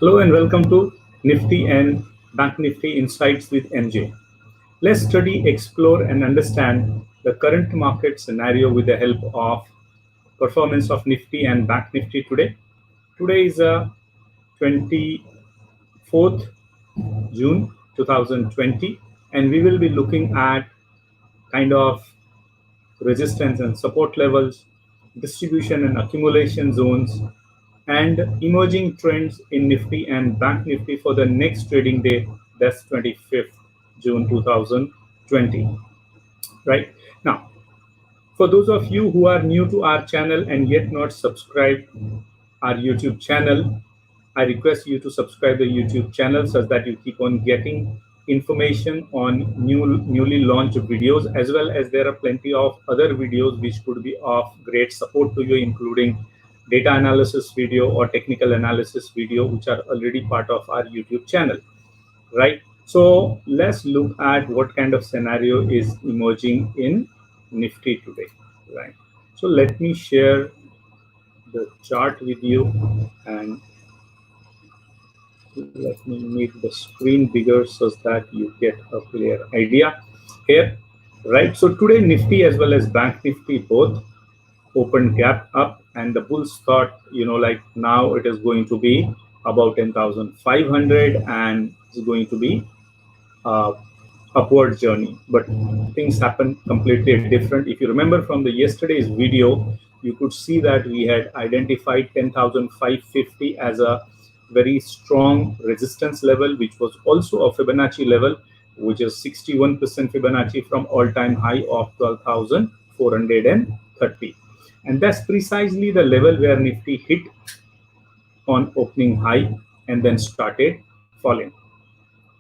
Hello and welcome to Nifty and Bank Nifty Insights with MJ. Let's study, explore, and understand the current market scenario with the help of performance of Nifty and Bank Nifty today. Today is 24th June 2020, and we will be looking at kind of resistance and support levels, distribution and accumulation zones, and emerging trends in Nifty and Bank Nifty for the next trading day, that's 25th June 2020. Right now, for those of you who are new to our channel and yet not subscribed our YouTube channel, I request you to subscribe the YouTube channel so that you keep on getting information on newly launched videos, as well as there are plenty of other videos which could be of great support to you, including data analysis video or technical analysis video, which are already part of our YouTube channel, right? So let's look at what kind of scenario is emerging in Nifty today, right? So let me share the chart with you, and let me make the screen bigger so that you get a clear idea here, right? So today Nifty as well as Bank Nifty both opened gap up, and the bulls thought, like now it is going to be about 10,500 and it's going to be upward journey, but things happen completely different. If you remember from the yesterday's video, you could see that we had identified 10,550 as a very strong resistance level, which was also a Fibonacci level, which is 61% Fibonacci from all-time high of 12,430. And that's precisely the level where Nifty hit on opening high and then started falling,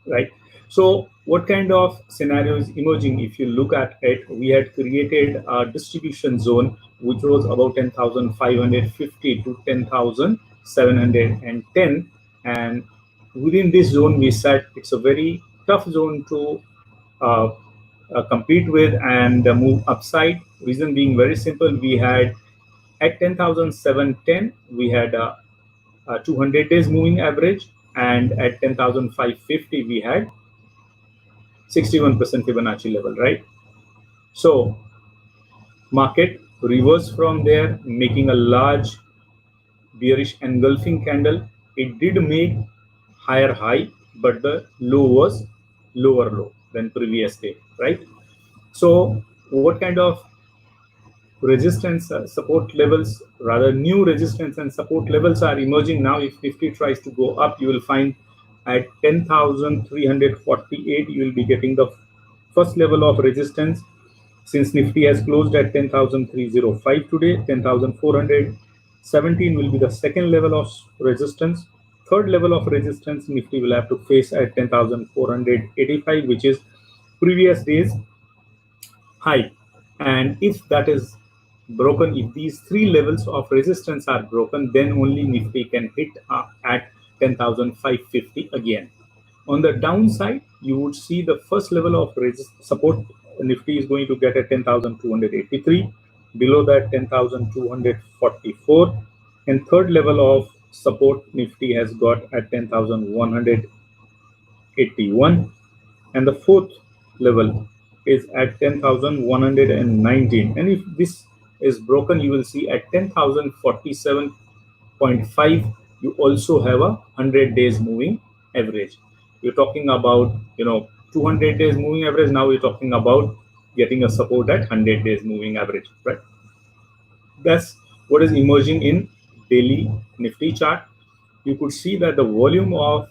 right? So what kind of scenario is emerging? If you look at it, we had created a distribution zone which was about 10,550 to 10,710, and within this zone we said it's a very tough zone to compete with and move upside. Reason being very simple: we had at 10,710 we had a 200 days moving average, and at 10,550 we had 61% Fibonacci level, right? So market reversed from there, making a large bearish engulfing candle. It did make higher high, but the low was lower low than previous day, right? So what kind of resistance support levels, rather new resistance and support levels are emerging now? If Nifty tries to go up, you will find at 10,348 you will be getting the first level of resistance. Since Nifty has closed at 10,305 today, 10,417 will be the second level of resistance. Third level of resistance Nifty will have to face at 10,485, which is previous day's high. And if that is broken, if these three levels of resistance are broken, then only Nifty can hit at 10,550 again. On the downside, you would see the first level of support Nifty is going to get at 10,283, below that 10,244, and third level of support Nifty has got at 10,181, and the fourth level is at 10,119. And if this is broken, you will see at 10,047.5 you also have a 100 days moving average. You're talking about 200 days moving average. Now we're talking about getting a support at 100 days moving average, right? That's what is emerging in daily Nifty chart. You could see that the volume of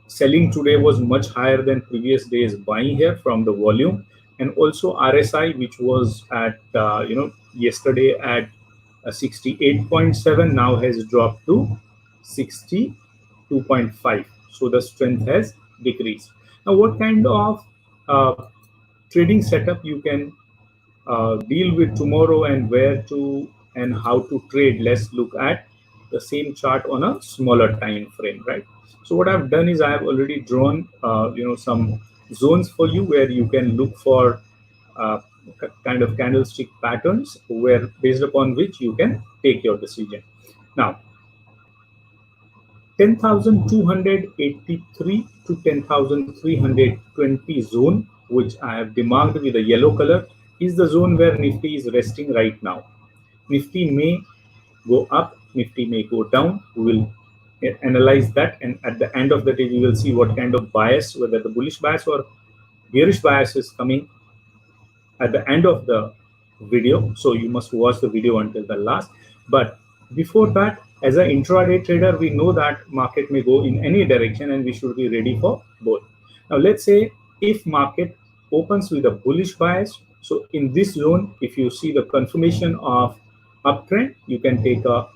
selling today was much higher than previous days buying here from the volume, and also RSI, which was at yesterday at 68.7, now has dropped to 62.5. So the strength has decreased. Now what kind of trading setup you can deal with tomorrow, and where to and how to trade? Let's look at the same chart on a smaller time frame, right? So what I've done is I have already drawn some zones for you where you can look for kind of candlestick patterns, where based upon which you can take your decision. Now 10,283 to 10,320 zone, which I have demarked with a yellow color, is the zone where Nifty is resting right now. Nifty may go up, Nifty may go down. We will analyze that, and at the end of the day, we will see what kind of bias, whether the bullish bias or bearish bias is coming at the end of the video. So you must watch the video until the last. But before that, as an intraday trader, we know that market may go in any direction and we should be ready for both. Now let's say if market opens with a bullish bias, so in this zone, if you see the confirmation of uptrend, you can take a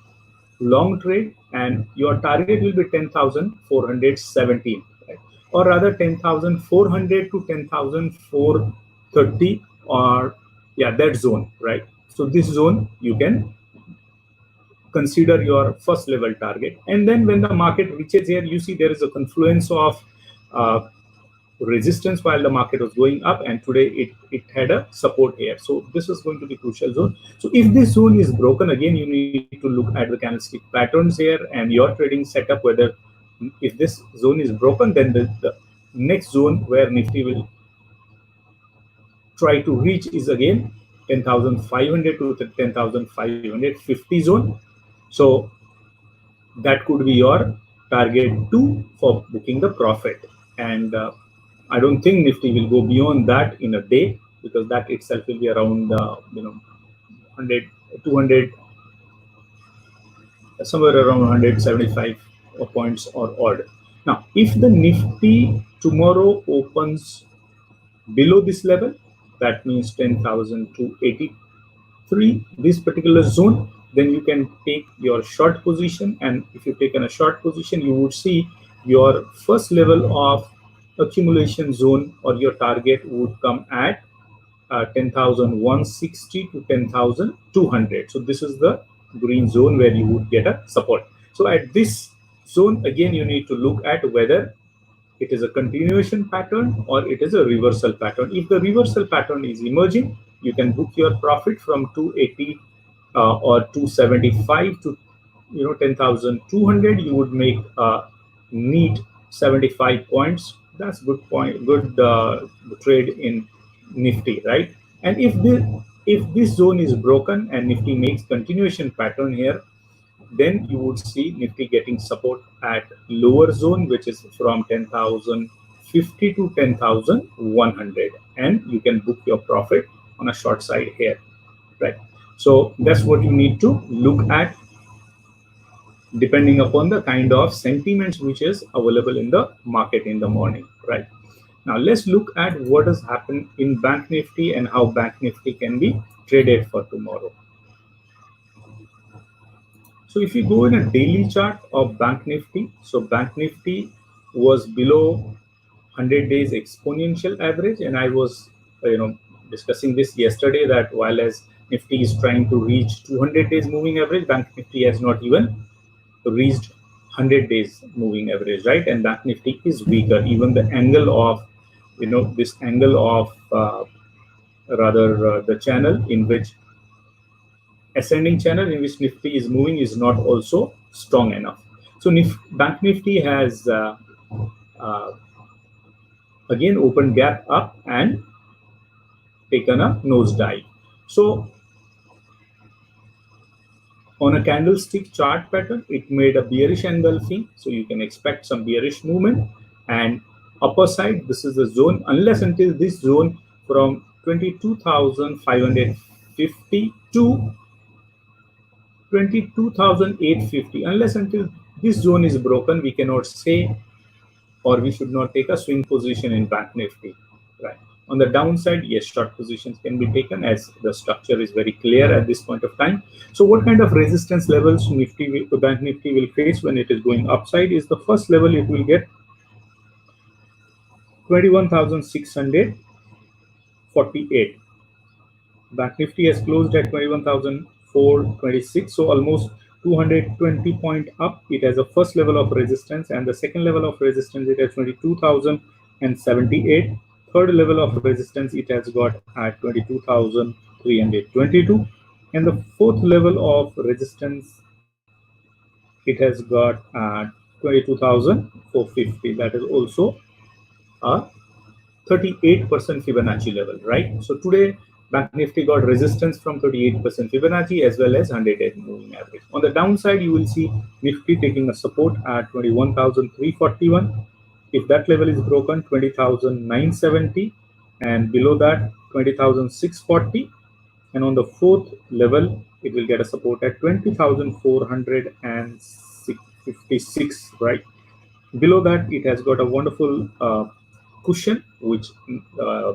long trade and your target will be 10,417, right? Or rather 10,400 to 10,430, or yeah, that zone, right? So this zone you can consider your first level target. And then when the market reaches here, you see there is a confluence of resistance while the market was going up, and today it had a support here. So this is going to be crucial zone. So if this zone is broken, again you need to look at the candlestick patterns here and your trading setup, whether if this zone is broken, then the next zone where Nifty will try to reach is again 10,500 to 10,550 zone. So that could be your target 2 for booking the profit. And I don't think Nifty will go beyond that in a day, because that itself will be around 100, 200, somewhere around 175 points or odd. Now, if the Nifty tomorrow opens below this level, that means 10,283, this particular zone, then you can take your short position. And if you take in a short position, you would see your first level of accumulation zone or your target would come at 10,160 to 10,200. So this is the green zone where you would get a support. So at this zone, again, you need to look at whether it is a continuation pattern or it is a reversal pattern. If the reversal pattern is emerging, you can book your profit from 280 or 275 to 10,200. You would make a neat 75 points. That's good trade in Nifty, right? And if this zone is broken and Nifty makes continuation pattern here, then you would see Nifty getting support at lower zone, which is from 10,050 to 10,100, and you can book your profit on a short side here, right? So that's what you need to look at, depending upon the kind of sentiments which is available in the market in the morning, right? Now let's look at what has happened in Bank Nifty and how Bank Nifty can be traded for tomorrow. So if you go in a daily chart of Bank Nifty, so Bank Nifty was below 100 days exponential average, and I was discussing this yesterday, that while as Nifty is trying to reach 200 days moving average, Bank Nifty has not even reached 100 days moving average, right? And Bank Nifty is weaker. Even the angle of this angle of the channel in which ascending channel in which Nifty is moving is not also strong enough. So Bank Nifty has again opened gap up and taken a nosedive. So on a candlestick chart pattern, it made a bearish engulfing, so you can expect some bearish movement. And upper side, this is the zone, unless until this zone from 22,550 to 22,850, unless until this zone is broken, we cannot say, or we should not take a swing position in Bank Nifty, right? On the downside, yes, short positions can be taken, as the structure is very clear at this point of time. So what kind of resistance levels Bank Nifty will face when it is going upside is the first level it will get 21,648. Bank Nifty has closed at 21,426, so almost 220 point up. It has a first level of resistance, and the second level of resistance it has 22,078. Third level of resistance it has got at 22,322, and the fourth level of resistance it has got at 22,450. That is also a 38% Fibonacci level, right? So today, Bank Nifty got resistance from 38% Fibonacci as well as 100-day moving average. On the downside, you will see Nifty taking a support at 21,341. If that level is broken, 20,970, and below that, 20,640. And on the fourth level, it will get a support at 20,456, right? Below that, it has got a wonderful cushion, which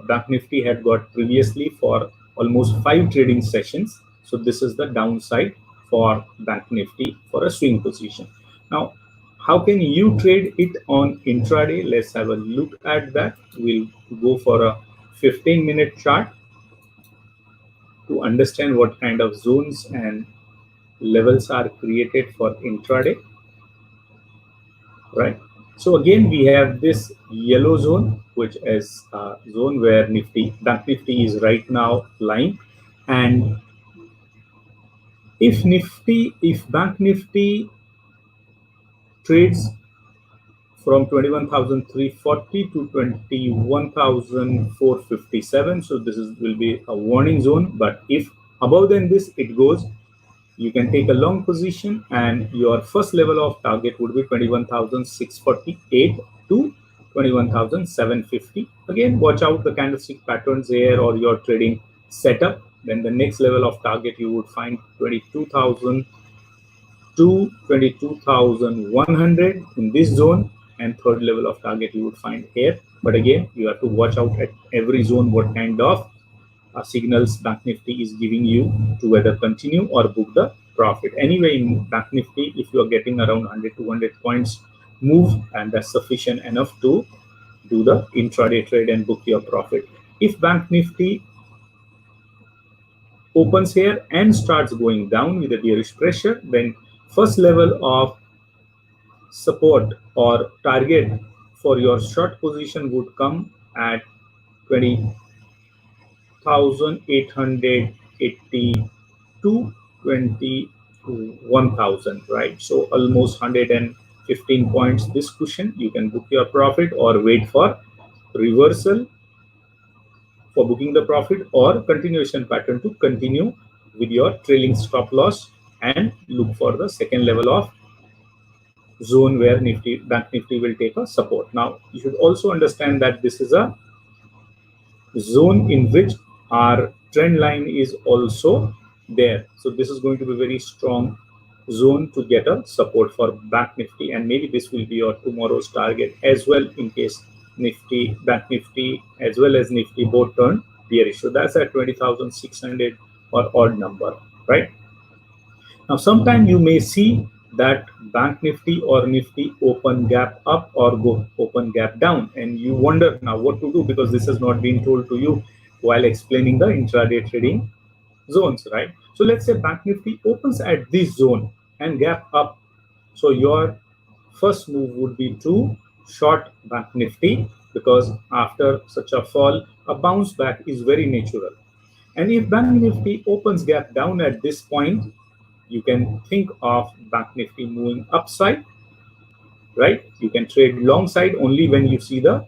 Bank Nifty had got previously for almost 5 trading sessions. So this is the downside for Bank Nifty for a swing position. Now, how can you trade it on intraday? Let's have a look at that. We'll go for a 15-minute chart to understand what kind of zones and levels are created for intraday, right? So again, we have this yellow zone, which is a zone where Bank Nifty is right now lying. And if Bank Nifty trades from 21,340 to 21,457, so this will be a warning zone. But if above than this it goes, you can take a long position, and your first level of target would be 21,648 to 21,750. Again, watch out the candlestick patterns here or your trading setup. Then the next level of target you would find 22,000 to 22,100 in this zone, and third level of target you would find here. But again, you have to watch out at every zone what kind of signals Bank Nifty is giving you to whether continue or book the profit. Anyway, in Bank Nifty, if you are getting around 100 to 200 points move, and that's sufficient enough to do the intraday trade and book your profit. If Bank Nifty opens here and starts going down with a bearish pressure, then first level of support or target for your short position would come at 20,880 to 21,000, right? So almost 115 points this cushion. You can book your profit or wait for reversal for booking the profit, or continuation pattern to continue with your trailing stop loss and look for the second level of zone where Bank Nifty will take a support. Now, you should also understand that this is a zone in which our trend line is also there. So this is going to be a very strong zone to get a support for Bank Nifty, and maybe this will be your tomorrow's target as well in case Bank Nifty as well as Nifty both turn bearish. So that's at 20,600 or odd number, right? Now, sometime you may see that Bank Nifty or Nifty open gap up or go open gap down, and you wonder now what to do, because this has not been told to you while explaining the intraday trading zones, right? So let's say Bank Nifty opens at this zone and gap up. So your first move would be to short Bank Nifty, because after such a fall, a bounce back is very natural. And if Bank Nifty opens gap down at this point, you can think of Bank Nifty moving upside, right? You can trade long side only when you see the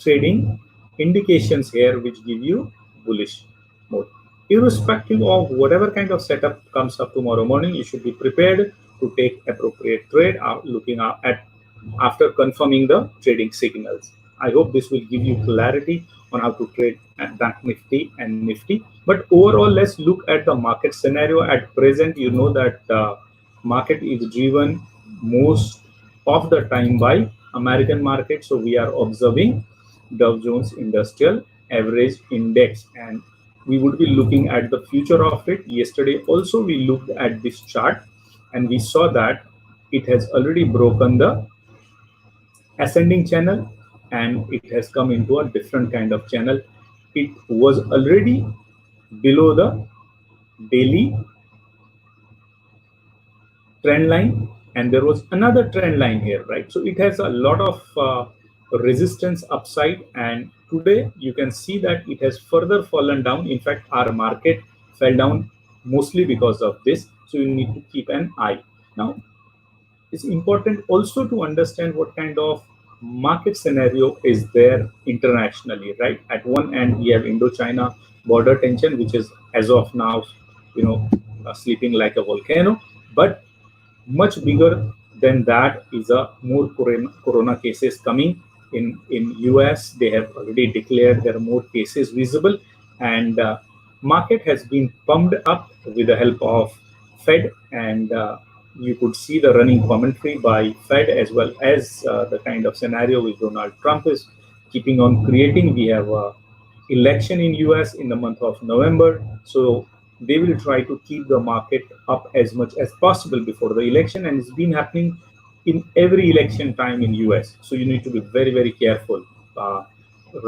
trading indications here which give you bullish mode. Irrespective of whatever kind of setup comes up tomorrow morning, you should be prepared to take appropriate trade looking at after confirming the trading signals. I hope this will give you clarity on how to trade at Bank Nifty and Nifty. But overall, let's look at the market scenario at present. You know that market is driven most of the time by American market. So we are observing Dow Jones Industrial Average Index, and we would be looking at the future of it. Yesterday also we looked at this chart, and we saw that it has already broken the ascending channel and it has come into a different kind of channel. It was already below the daily trend line, and there was another trend line here, right? So it has a lot of resistance upside, and today you can see that it has further fallen down. In fact, our market fell down mostly because of this, so you need to keep an eye. Now, it's important also to understand what kind of market scenario is there internationally, right? At one end, we have Indo-China border tension, which is as of now, sleeping like a volcano. But much bigger than that is a more corona cases coming in US. They have already declared there are more cases visible, and market has been pumped up with the help of Fed, and you could see the running commentary by Fed as well as the kind of scenario which Donald Trump is keeping on creating. We have a election in US in the month of November, so they will try to keep the market up as much as possible before the election, and it's been happening in every election time in US. So you need to be very, very careful.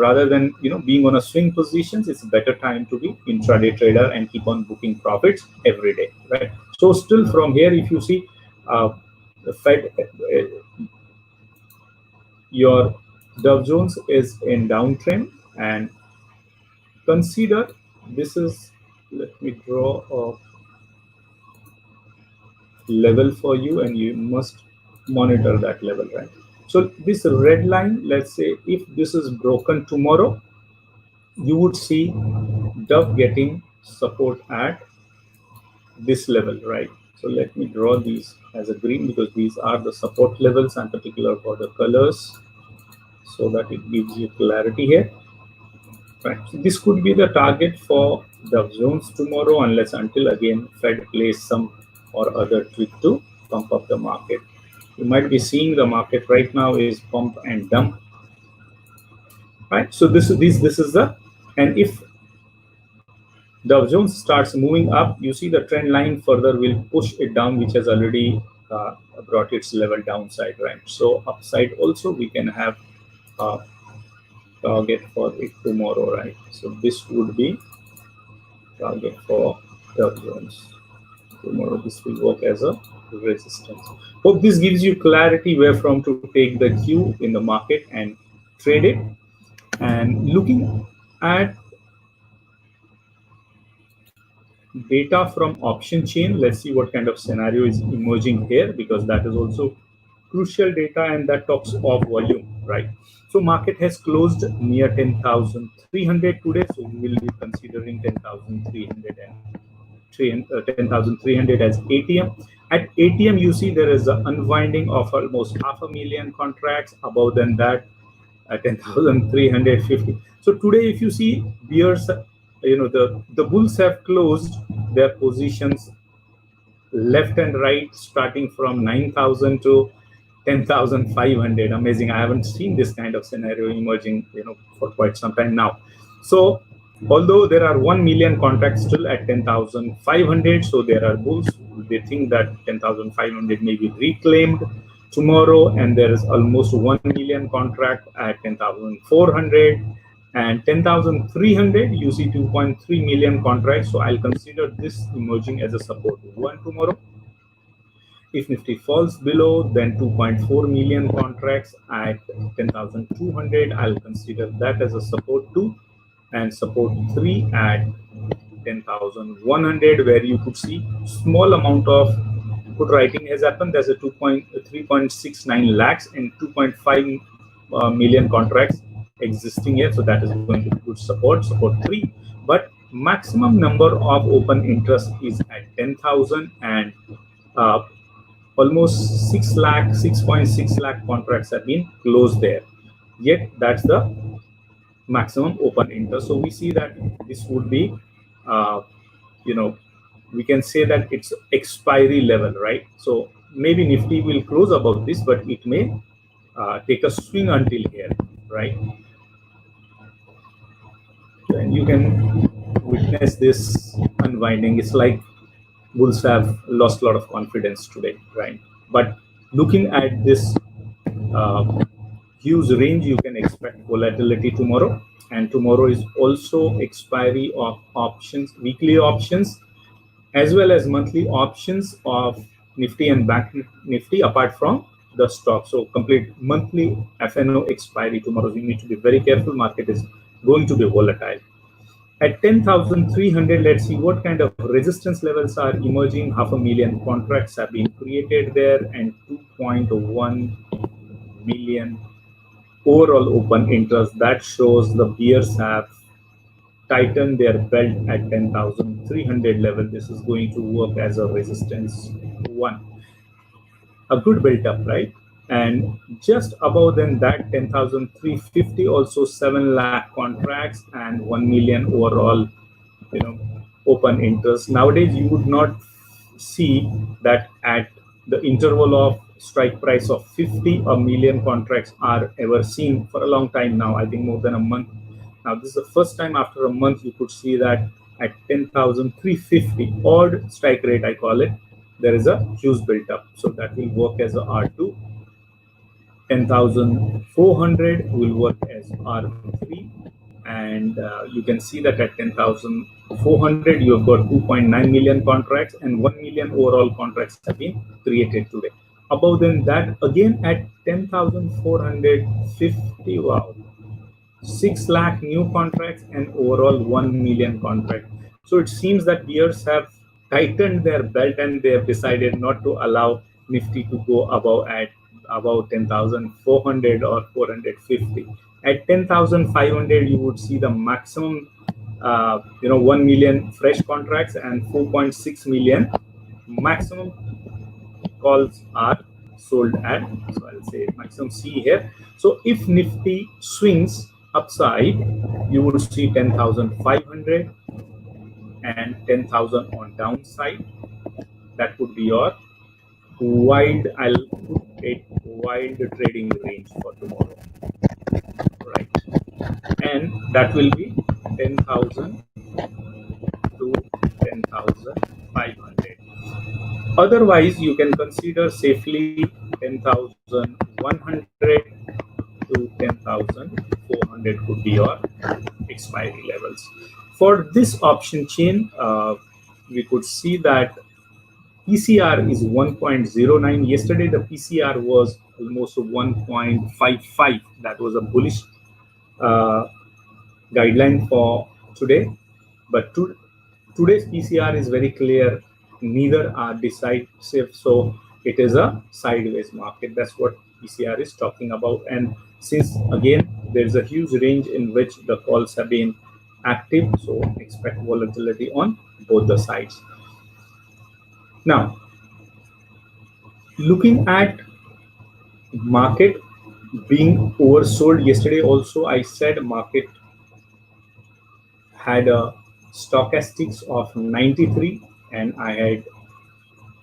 Rather than being on a swing positions, it's a better time to be intraday trader and keep on booking profits every day, right? So still from here, if you see the Fed, your Dow Jones is in downtrend, and consider this is, let me draw a level for you, and you must monitor that level, right? So this red line, let's say if this is broken tomorrow, you would see Dow getting support at this level, right? So let me draw these as a green because these are the support levels and particular for the colors, so that it gives you clarity here. Right. So this could be the target for the zones tomorrow, unless until again Fed plays some or other trick to pump up the market. You might be seeing the market right now is pump and dump. Right. So this is the, and if Dow Jones starts moving up, you see the trend line further will push it down, which has already brought its level downside, right? So upside also we can have target for it tomorrow, right? So this would be target for Dow Jones tomorrow. This will work as a resistance. Hope this gives you clarity where from to take the cue in the market and trade it. And looking at data from option chain, let's see what kind of scenario is emerging here, because that is also crucial data, and that talks of volume, right? So market has closed near 10,300 today, so we will be considering 10,300 and 10,300 as ATM. At ATM, you see there is an unwinding of almost 500,000 contracts. Above than that, 10,350. So today, if you see bears, the bulls have closed their positions left and right, starting from 9,000 to 10,500. Amazing. I haven't seen this kind of scenario emerging, for quite some time now. So although there are 1 million contracts still at 10,500, so there are bulls. They think that 10,500 may be reclaimed tomorrow, and there is almost 1 million contract at 10,400. And 10,300, you see 2.3 million contracts. So I'll consider this emerging as a support 1 tomorrow. If Nifty falls below, then 2.4 million contracts at 10,200, I'll consider that as a support 2, and support 3 at 10,100, where you could see small amount of put writing has happened. There's a 3.69 lakhs and 2.5 million contracts existing here, so that is going to be good support 3. But maximum number of open interest is at 10,000, and almost 6.6 lakh contracts have been closed there. Yet that's the maximum open interest. So we see that this would be, we can say that it's expiry level, right? So maybe Nifty will close above this, but it may take a swing until here, right? And you can witness this unwinding. It's like bulls have lost a lot of confidence today, right? But looking at this huge range, you can expect volatility tomorrow. And tomorrow is also expiry of options, weekly options, as well as monthly options of Nifty and Bank Nifty, apart from the stock. So complete monthly FNO expiry tomorrow. You need to be very careful. Market is going to be volatile. At 10,300, let's see what kind of resistance levels are emerging. 500,000 contracts have been created there, and 2.1 million overall open interest. That shows the bears have tightened their belt at 10,300 level. This is going to work as a resistance one. A good build up, right? And just above than that, 10,350, also 7 lakh contracts and 1 million overall, you know, open interest. Nowadays, you would not see that at the interval of strike price of 50, a million contracts are ever seen for a long time now. I think more than a month. Now, this is the first time after a month you could see that at 10,350, odd strike rate, I call it, there is a huge build up. So that will work as a R2. 10,400 will work as R3. And you can see that at 10,400, you have got 2.9 million contracts and 1 million overall contracts have been created today. Above than that, again at 10,450, wow, 6 lakh new contracts and overall 1 million contract. So it seems that bears have tightened their belt and they have decided not to allow Nifty to go above 10,400 or 450. At 10,500, you would see the maximum, 1 million fresh contracts and 4.6 million maximum calls are sold at. So I'll say maximum C here. So if Nifty swings upside, you would see 10,500 and 10,000 on downside. That would be your wide, I'll put it wide trading range for tomorrow, right? And that will be 10,000 to 10,500. Otherwise, you can consider safely 10,100 to 10,400 could be your expiry levels. For this option chain, we could see that PCR is 1.09. Yesterday, the PCR was almost 1.55. That was a bullish guideline for today. But today's PCR is very clear. Neither are decisive. So it is a sideways market. That's what PCR is talking about. And since, again, there's a huge range in which the calls have been active, so expect volatility on both the sides. Now, looking at market being oversold, yesterday also I said market had a stochastics of 93, and I had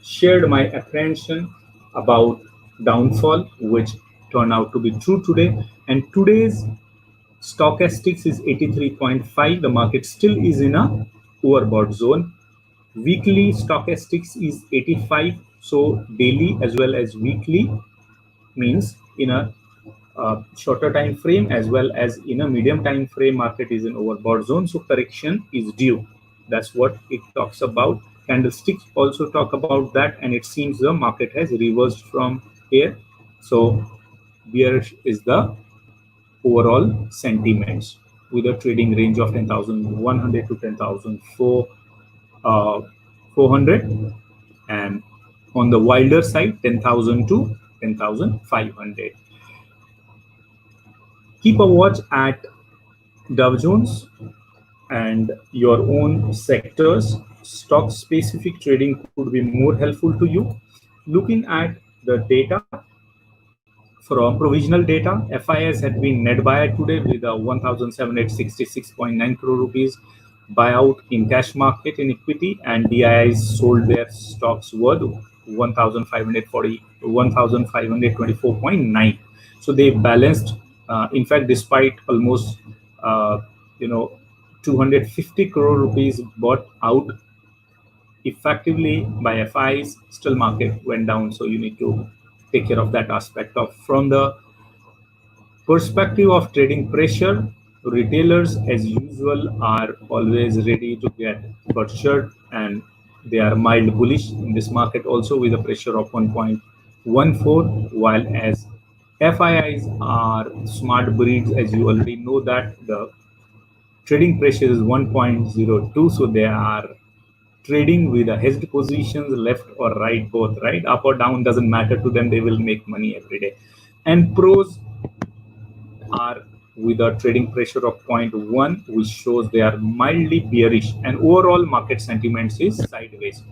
shared my apprehension about downfall, which turned out to be true today. And today's stochastics is 83.5. The market still is in a overbought zone. Weekly stochastics is 85. So daily as well as weekly means in a shorter time frame as well as in a medium time frame, market is in overbought zone. So correction is due. That's what it talks about. Candlesticks also talk about that, and it seems the market has reversed from here. So bearish is the overall sentiments with a trading range of 10,100 to 10,400, and on the wilder side 10,000 to 10,500. Keep a watch at Dow Jones and your own sectors. Stock specific trading could be more helpful to you. Looking at the data, from provisional data, FIIs had been net buyer today with a 1,766.9 crore rupees buyout in cash market in equity, and DIIs sold their stocks worth 1,524.9. So they balanced. In fact, despite almost 250 crore rupees bought out effectively by FIIs, still market went down. So you need to take care of that aspect of. From the perspective of trading pressure, retailers as usual are always ready to get butchered, and they are mild bullish in this market also with a pressure of 1.14, while as FIIs are smart breeds, as you already know that the trading pressure is 1.02, so they are trading with a hedged positions left or right, both, right? Up or down doesn't matter to them, they will make money every day. And pros are with a trading pressure of 0.1, which shows they are mildly bearish, and overall market sentiment is sideways.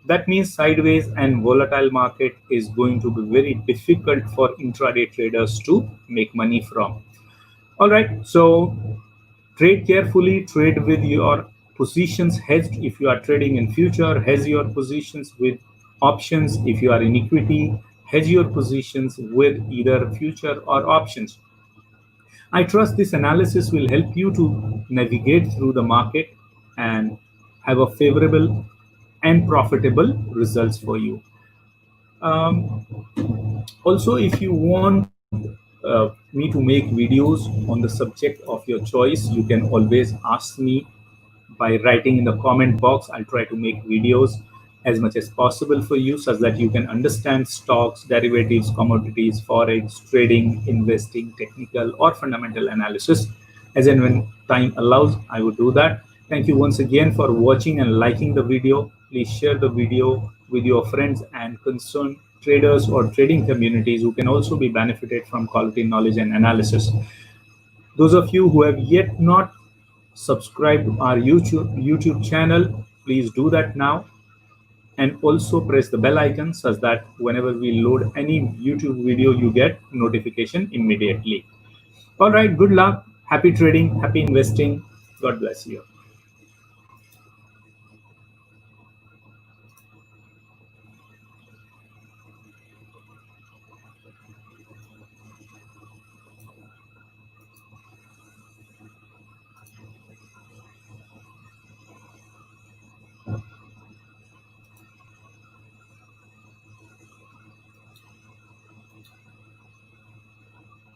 That means sideways and volatile market is going to be very difficult for intraday traders to make money from. All right, so trade carefully, trade with your positions hedged. If you are trading in future, hedge your positions with options. If you are in equity, hedge your positions with either future or options. I trust this analysis will help you to navigate through the market and have a favorable and profitable results for you. Also, if you want me to make videos on the subject of your choice, you can always ask me by writing in the comment box. I'll try to make videos as much as possible for you such that you can understand stocks, derivatives, commodities, forex, trading, investing, technical or fundamental analysis. As and when time allows, I will do that. Thank you once again for watching and liking the video. Please share the video with your friends and concerned traders or trading communities who can also be benefited from quality knowledge and analysis. Those of you who have yet not subscribe to our YouTube channel, please do that now, and also press the bell icon such that whenever we load any YouTube video, you get notification immediately. All right, good luck, happy trading, happy investing. God bless you.